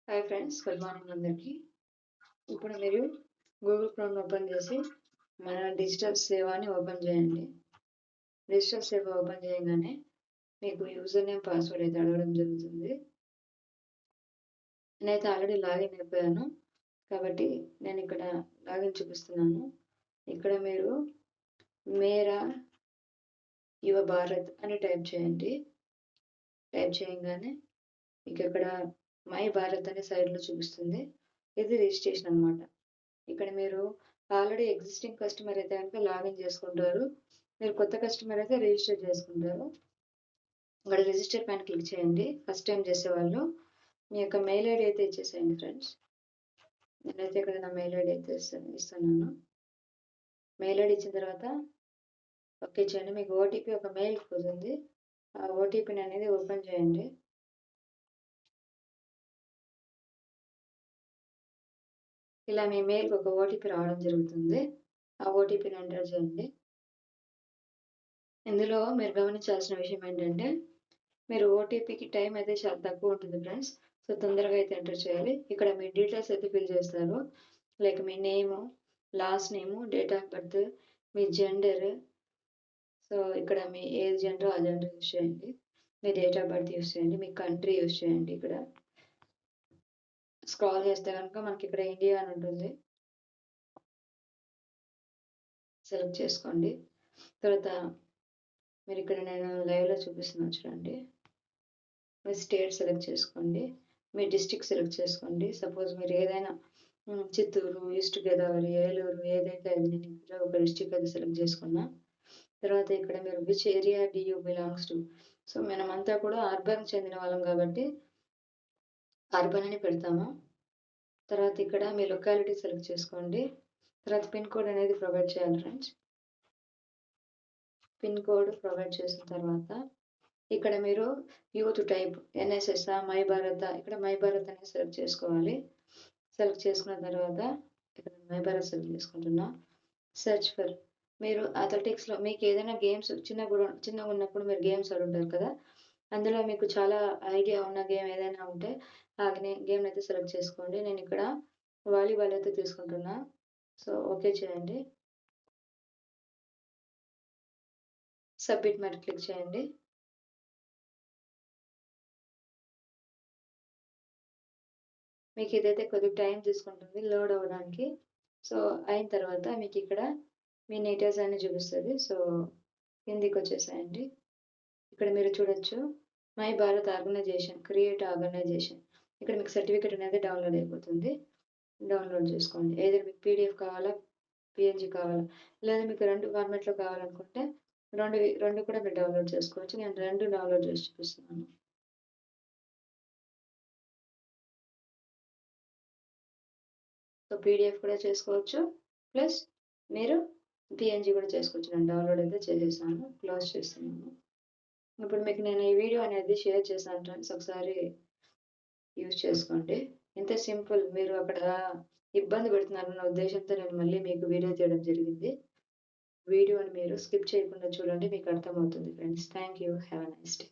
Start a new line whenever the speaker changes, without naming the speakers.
Hi friends, good morning అందరికీ. ఇప్పుడు మీరు గూగుల్ క్రోమ్ ఓపెన్ చేసి మన డిజిటల్ సేవని ఓపెన్ చేయండి. డిజిటల్ సేవ ఓపెన్ చేయగానే మీకు యూజర్ నేమ్ పాస్వర్డ్ అయితే అడగడం జరుగుతుంది. నేనైతే ఆల్రెడీ లాగిన్ అయిపోయాను కాబట్టి నేను ఇక్కడ లాగిన్ చూపిస్తున్నాను. ఇక్కడ మీరు మేరా యువ భారత్ అని టైప్ చేయండి. టైప్ చేయగానే మీకు ఇక్కడ మై భారత్ అనే సైడ్లో చూపిస్తుంది. ఇది రిజిస్ట్రేషన్ అనమాట. ఇక్కడ మీరు ఆల్రెడీ ఎగ్జిస్టింగ్ కస్టమర్ అయితే కనుక లాగిన్ చేసుకుంటారు. మీరు కొత్త కస్టమర్ అయితే రిజిస్టర్ చేసుకుంటారు. ఇక్కడ రిజిస్టర్ పైన క్లిక్ చేయండి. ఫస్ట్ టైం చేసేవాళ్ళు మీ యొక్క మెయిల్ ఐడి అయితే ఇచ్చేసేయండి ఫ్రెండ్స్. నేనైతే ఇక్కడ నా మెయిల్ ఐడి అయితే ఇస్తున్నాను. మెయిల్ ఐడి ఇచ్చిన తర్వాత ఓకే చేయండి. మీకు ఓటీపీ ఒక మెయిల్ పోతుంది. ఆ ఓటీపీని అనేది ఓపెన్ చేయండి. ఇలా మీ మెయిల్కి ఒక ఓటీపీ రావడం జరుగుతుంది. ఆ ఓటీపీని ఎంటర్ చేయండి. ఇందులో మీరు గమనించాల్సిన విషయం ఏంటంటే మీరు ఓటీపీకి టైం అయితే చాలా తక్కువ ఉంటుంది ఫ్రెండ్స్. సో తొందరగా అయితే ఎంటర్ చేయాలి. ఇక్కడ మీ డీటెయిల్స్ అయితే ఫిల్ చేస్తారు. Like me name, last name, date of birth, me gender. So ఇక్కడ మీ ఏది జెండర్ ఆ జెండర్ యూస్ చేయండి. మీ డేట్ ఆఫ్ బర్త్ యూస్ చేయండి. మీ కంట్రీ యూస్ చేయండి. ఇక్కడ స్క్రాల్ చేస్తే కనుక మనకి ఇక్కడ ఇండియా అని ఉంటుంది. సెలెక్ట్ చేసుకోండి. తర్వాత మీరు ఇక్కడ నేను లైవ్లో చూపిస్తున్నాను చూడండి. మీ స్టేట్ సెలెక్ట్ చేసుకోండి. మీ డిస్ట్రిక్ట్ సెలెక్ట్ చేసుకోండి. సపోజ్ మీరు ఏదైనా చిత్తూరు, ఈస్ట్ గోదావరి, ఏలూరు ఏదైతే అది నేను ఇక్కడ ఒక డిస్ట్రిక్ట్ అది సెలెక్ట్ చేసుకున్నా. తర్వాత ఇక్కడ మీరు which area do you belongs to. So మనమంతా కూడా అర్బన్ చెందిన వాళ్ళం కాబట్టి అర్బన్ అని పెడతాము. తర్వాత ఇక్కడ మీ లొకాలిటీ సెలెక్ట్ చేసుకోండి. తర్వాత పిన్ కోడ్ అనేది ప్రొవైడ్ చేయాలి ఫ్రెండ్స్. పిన్ కోడ్ ప్రొవైడ్ చేసిన తర్వాత ఇక్కడ మీరు youth type NSS my Bharat, ఇక్కడ మై భారత్ అనేది సెలెక్ట్ చేసుకోవాలి. సెలెక్ట్ చేసుకున్న తర్వాత ఇక్కడ మై భారత్ సెలెక్ట్ చేసుకుంటున్నా. సెర్చ్ ఫర్ మీరు అథ్లెటిక్స్లో మీకు ఏదైనా గేమ్స్ చిన్నగా ఉన్నప్పుడు మీరు గేమ్స్ ఆడుంటారు కదా, అందులో మీకు చాలా ఐడియా ఉన్న గేమ్ ఏదైనా ఉంటే ఆ గేమ్ అయితే సెలెక్ట్ చేసుకోండి. నేను ఇక్కడ వాలీబాల్ అయితే తీసుకుంటున్నా. సో ఓకే చేయండి. సబ్మిట్ మరి క్లిక్ చేయండి. మీకు ఇదైతే కొద్దిగా టైం తీసుకుంటుంది లోడ్ అవ్వడానికి. సో అయిన తర్వాత మీకు ఇక్కడ మీ డీటెయిల్స్ అన్ని చూపిస్తుంది. సో కిందికి వచ్చేసేయండి. ఇక్కడ మీరు చూడొచ్చు my Bharat organization, create organization. ఇక్కడ మీకు సర్టిఫికేట్ అనేది డౌన్లోడ్ అయిపోతుంది. డౌన్లోడ్ చేసుకోండి. ఏదైనా మీకు పీడిఎఫ్ కావాలా, పిఎన్జీ కావాలా, లేదా మీకు రెండు ఫార్మాట్లో కావాలనుకుంటే రెండు కూడా మీరు డౌన్లోడ్ చేసుకోవచ్చు. నేను రెండు డౌన్లోడ్ చేసి చూపిస్తున్నాను. సో పీడిఎఫ్ కూడా చేసుకోవచ్చు, ప్లస్ మీరు పిఎన్జీ కూడా చేసుకోవచ్చు. నేను డౌన్లోడ్ అయితే చేసేసాను, క్లోజ్ చేస్తున్నాను. ఇప్పుడు మీకు నేను ఈ వీడియో అనేది షేర్ చేశాను ఫ్రెండ్స్, ఒకసారి యూజ్ చేసుకోండి. ఇంత సింపుల్. మీరు అక్కడ ఇబ్బంది పెడుతున్నారన్న ఉద్దేశంతో నేను మళ్ళీ మీకు వీడియో తీయడం జరిగింది. వీడియోని మీరు స్కిప్ చేయకుండా చూడండి, మీకు అర్థమవుతుంది friends. Thank you. Have a nice day.